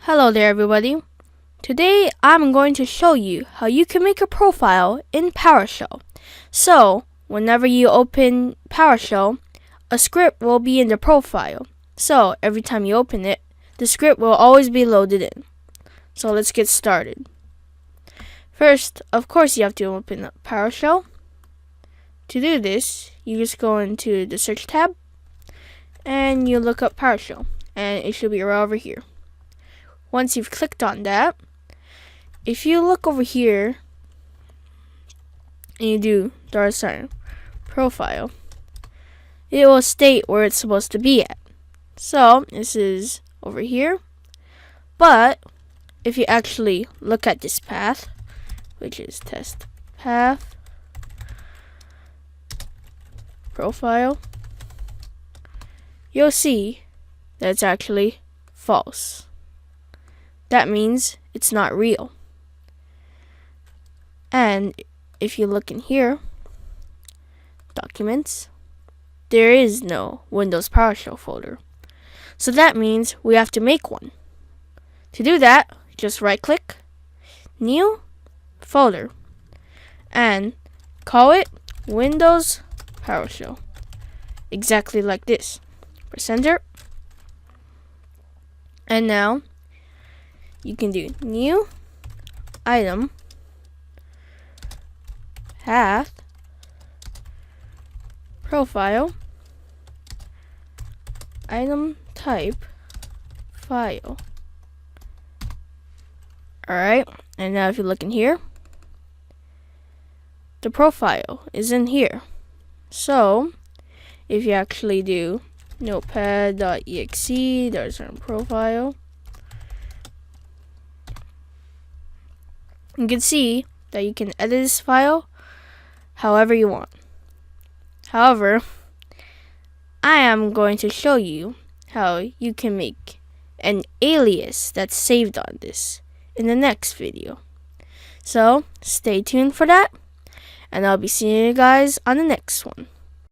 Hello there everybody. Today I'm going to show you how you can make a profile in PowerShell. So whenever you open PowerShell, a script will be in the profile. So every time you open it, the script will always be loaded in. So let's get started. First, of course, you have to open up PowerShell. To do this, you just go into the search tab and you look up PowerShell, and it should be right over here. Once you've clicked on that, if you look over here and you do $ profile, it will state where it's supposed to be at. So this is over here. But if you actually look at this path, which is test path profile, you'll see that it's actually false. That means it's not real. And if you look in here, documents, there is no Windows PowerShell folder. So that means we have to make one. To do that, just right click, new folder, and call it Windows PowerShell. Exactly like this. Press enter. And now you can do new item path profile item type file. Alright, and now if you look in here, the profile is in here. So if you actually do notepad.exe .profile, you can see that you can edit this file however you want. However, I am going to show you how you can make an alias that's saved on this in the next video. So stay tuned for that, and I'll be seeing you guys on the next one.